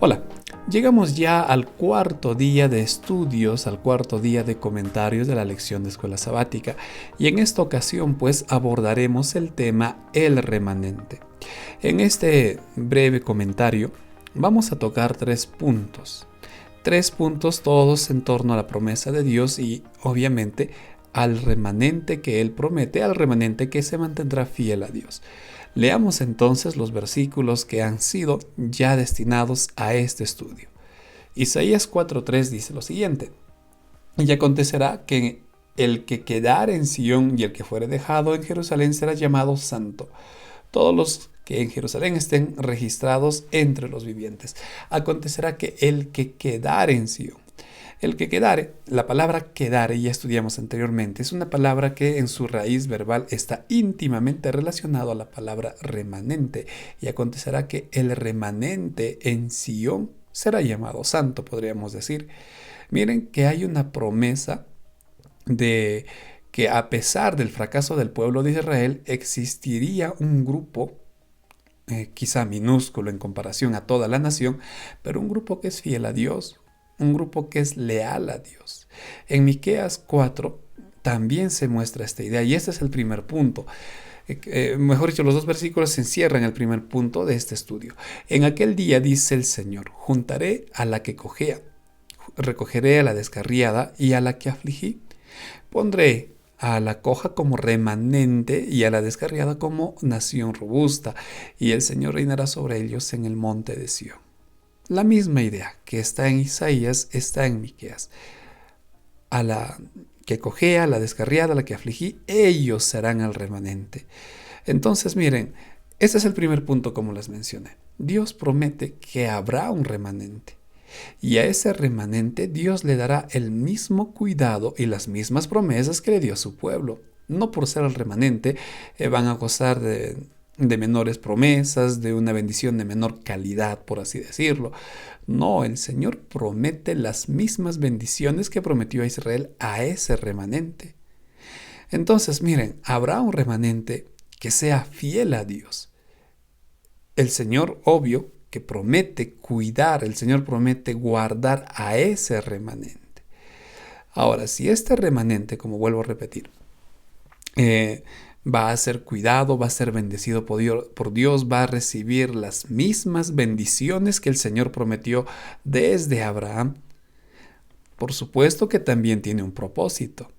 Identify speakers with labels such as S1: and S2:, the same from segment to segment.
S1: Hola, llegamos ya al cuarto día de estudios, al cuarto día de comentarios de la lección de escuela sabática, y en esta ocasión pues abordaremos el tema el remanente. En este breve comentario vamos a tocar tres puntos todos en torno a la promesa de Dios y obviamente al remanente que Él promete, al remanente que se mantendrá fiel a Dios. Leamos entonces los versículos que han sido ya destinados a este estudio. Isaías 4:3 dice lo siguiente: Y acontecerá que el que quedare en Sión y el que fuere dejado en Jerusalén será llamado santo. Todos los que en Jerusalén estén registrados entre los vivientes. Acontecerá que el que quedare en Sión. El que quedare, la palabra quedare, ya estudiamos anteriormente, es una palabra que en su raíz verbal está íntimamente relacionado a la palabra remanente. Y acontecerá que el remanente en Sión será llamado santo, podríamos decir. Miren que hay una promesa de que a pesar del fracaso del pueblo de Israel, existiría un grupo, quizá minúsculo en comparación a toda la nación, pero un grupo que es fiel a Dios, un grupo que es leal a Dios. En Miqueas 4 también se muestra esta idea, y este es el primer punto. Mejor dicho, los dos versículos se encierran en el primer punto de este estudio. En aquel día, dice el Señor, juntaré a la que cojea, recogeré a la descarriada y a la que afligí. Pondré a la coja como remanente y a la descarriada como nación robusta, y el Señor reinará sobre ellos en el monte de Sión. La misma idea que está en Isaías está en Miqueas. A la que cojea, a la descarriada, a la que afligí, ellos serán el remanente. Entonces, miren, este es el primer punto, como les mencioné. Dios promete que habrá un remanente. Y a ese remanente Dios le dará el mismo cuidado y las mismas promesas que le dio a su pueblo. No por ser el remanente van a gozar de menores promesas, de una bendición de menor calidad, por así decirlo. No, el Señor promete las mismas bendiciones que prometió a Israel a ese remanente. Entonces, miren, habrá un remanente que sea fiel a Dios. El Señor, obvio, que promete cuidar, el Señor promete guardar a ese remanente. Ahora, si este remanente, como vuelvo a repetir, va a ser cuidado, va a ser bendecido por Dios, va a recibir las mismas bendiciones que el Señor prometió desde Abraham, por supuesto que también tiene un propósito.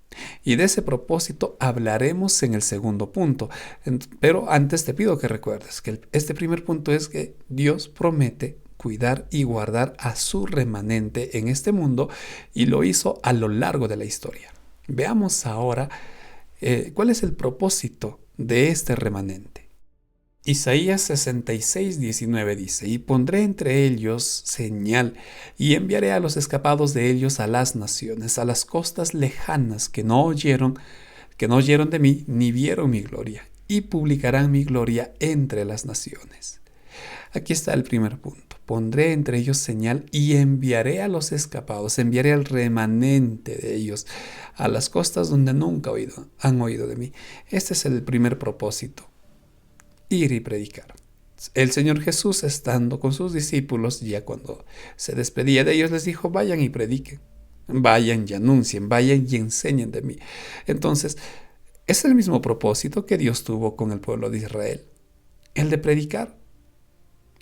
S1: Y de ese propósito hablaremos en el segundo punto. Pero antes te pido que recuerdes que este primer punto es que Dios promete cuidar y guardar a su remanente en este mundo, y lo hizo a lo largo de la historia. Veamos ahora cuál es el propósito de este remanente. Isaías 66:19 dice: Y pondré entre ellos señal, y enviaré a los escapados de ellos a las naciones, a las costas lejanas que no oyeron de mí, ni vieron mi gloria, y publicarán mi gloria entre las naciones. Aquí está el primer punto. Pondré entre ellos señal y enviaré a los escapados, enviaré al remanente de ellos, a las costas donde nunca han oído de mí. Este es el primer propósito: ir y predicar. El Señor Jesús, estando con sus discípulos, ya cuando se despedía de ellos, les dijo: vayan y prediquen, vayan y anuncien, vayan y enseñen de mí. Entonces, es el mismo propósito que Dios tuvo con el pueblo de Israel: el de predicar,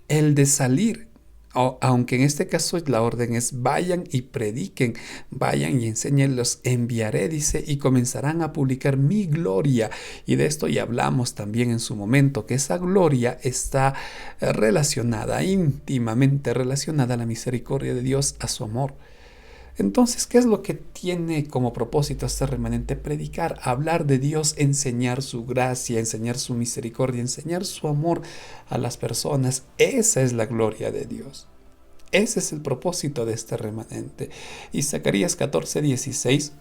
S1: el de salir. Aunque en este caso la orden es: vayan y prediquen, vayan y enseñen, los enviaré, dice, y comenzarán a publicar mi gloria. Y de esto ya hablamos también en su momento, que esa gloria está relacionada, íntimamente relacionada a la misericordia de Dios, a su amor. Entonces, ¿qué es lo que tiene como propósito este remanente? Predicar, hablar de Dios, enseñar su gracia, enseñar su misericordia, enseñar su amor a las personas. Esa es la gloria de Dios. Ese es el propósito de este remanente. Y Zacarías 14:16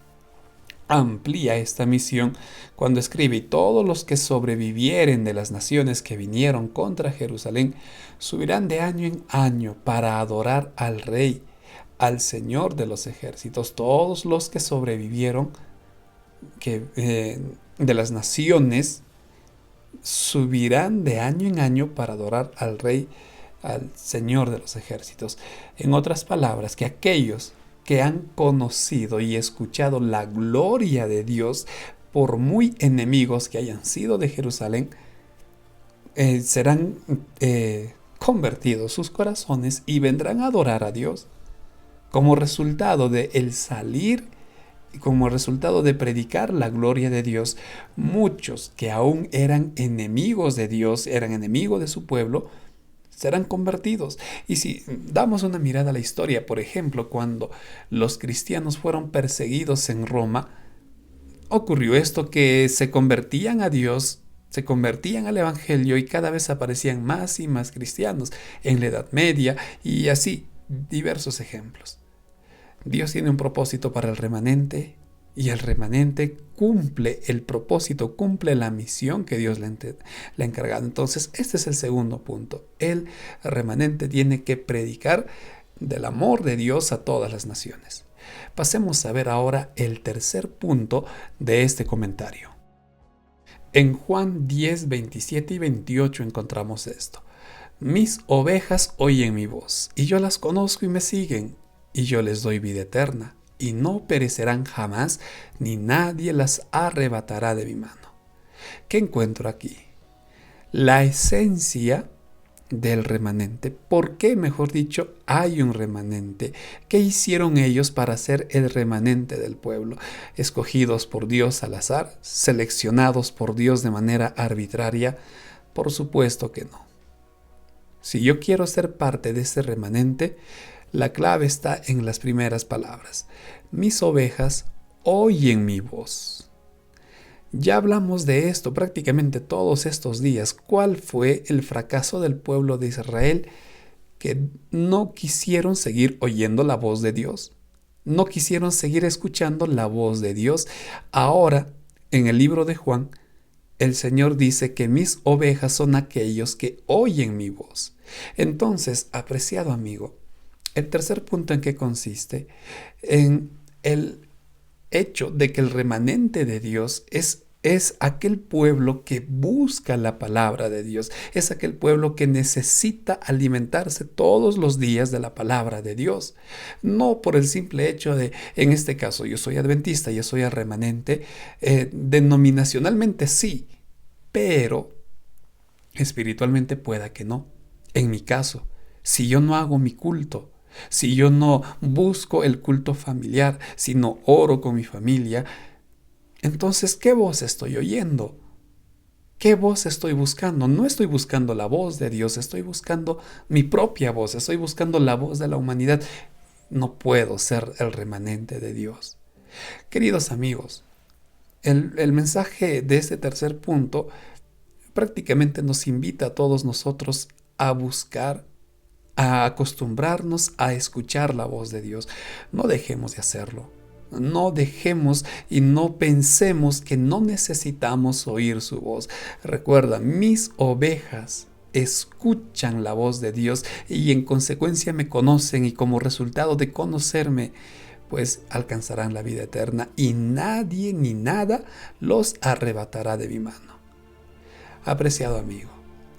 S1: amplía esta misión cuando escribe: y todos los que sobrevivieren de las naciones que vinieron contra Jerusalén subirán de año en año para adorar al Rey, al Señor de los ejércitos. Todos los que sobrevivieron de las naciones subirán de año en año para adorar al Rey al Señor de los ejércitos. En otras palabras, que aquellos que han conocido y escuchado la gloria de Dios, por muy enemigos que hayan sido de Jerusalén, serán convertidos sus corazones y vendrán a adorar a Dios. Como resultado de el salir, como resultado de predicar la gloria de Dios, muchos que aún eran enemigos de Dios, eran enemigos de su pueblo, serán convertidos. Y si damos una mirada a la historia, por ejemplo, cuando los cristianos fueron perseguidos en Roma, ocurrió esto, que se convertían a Dios, se convertían al Evangelio y cada vez aparecían más y más cristianos en la Edad Media y así, diversos ejemplos. Dios tiene un propósito para el remanente y el remanente cumple el propósito, cumple la misión que Dios le ha encargado. Entonces, este es el segundo punto. El remanente tiene que predicar del amor de Dios a todas las naciones. Pasemos a ver ahora el tercer punto de este comentario. En Juan 10, 27 y 28 encontramos esto. Mis ovejas oyen mi voz, y yo las conozco y me siguen, y yo les doy vida eterna, y no perecerán jamás, ni nadie las arrebatará de mi mano. ¿Qué encuentro aquí? La esencia del remanente. ¿Por qué, mejor dicho, hay un remanente? ¿Qué hicieron ellos para ser el remanente del pueblo? ¿Escogidos por Dios al azar? ¿Seleccionados por Dios de manera arbitraria? Por supuesto que no. Si yo quiero ser parte de ese remanente, la clave está en las primeras palabras. Mis ovejas oyen mi voz. Ya hablamos de esto prácticamente todos estos días. ¿Cuál fue el fracaso del pueblo de Israel? Que no quisieron seguir oyendo la voz de Dios. No quisieron seguir escuchando la voz de Dios. Ahora, en el libro de Juan, el Señor dice que mis ovejas son aquellos que oyen mi voz. Entonces, apreciado amigo, el tercer punto, ¿en qué consiste? En el hecho de que el remanente de Dios es aquel pueblo que busca la palabra de Dios, es aquel pueblo que necesita alimentarse todos los días de la palabra de Dios. No por el simple hecho de, en este caso, yo soy adventista, yo soy el remanente, denominacionalmente sí, pero espiritualmente pueda que no. En mi caso, si yo no hago mi culto, si yo no busco el culto familiar, si no oro con mi familia, entonces, ¿qué voz estoy oyendo? ¿Qué voz estoy buscando? No estoy buscando la voz de Dios, estoy buscando mi propia voz, estoy buscando la voz de la humanidad. No puedo ser el remanente de Dios. Queridos amigos, el mensaje de este tercer punto prácticamente nos invita a todos nosotros a buscar, a acostumbrarnos a escuchar la voz de Dios. No dejemos de hacerlo. No dejemos y no pensemos que no necesitamos oír su voz. Recuerda, mis ovejas escuchan la voz de Dios y en consecuencia me conocen, y como resultado de conocerme, pues alcanzarán la vida eterna y nadie ni nada los arrebatará de mi mano. Apreciado amigo,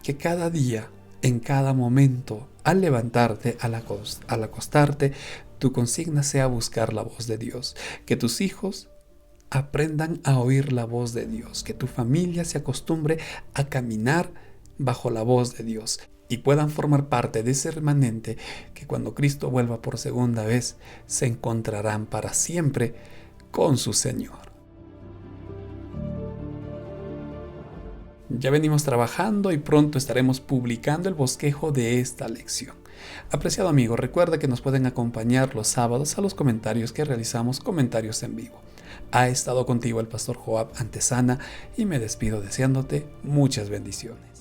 S1: que cada día, en cada momento, al levantarte, al acostarte, tu consigna sea buscar la voz de Dios. Que tus hijos aprendan a oír la voz de Dios. Que tu familia se acostumbre a caminar bajo la voz de Dios y puedan formar parte de ese remanente que cuando Cristo vuelva por segunda vez se encontrarán para siempre con su Señor. Ya venimos trabajando y pronto estaremos publicando el bosquejo de esta lección. Apreciado amigo, recuerda que nos pueden acompañar los sábados a los comentarios que realizamos, comentarios en vivo. Ha estado contigo el pastor Joab Antesana y me despido deseándote muchas bendiciones.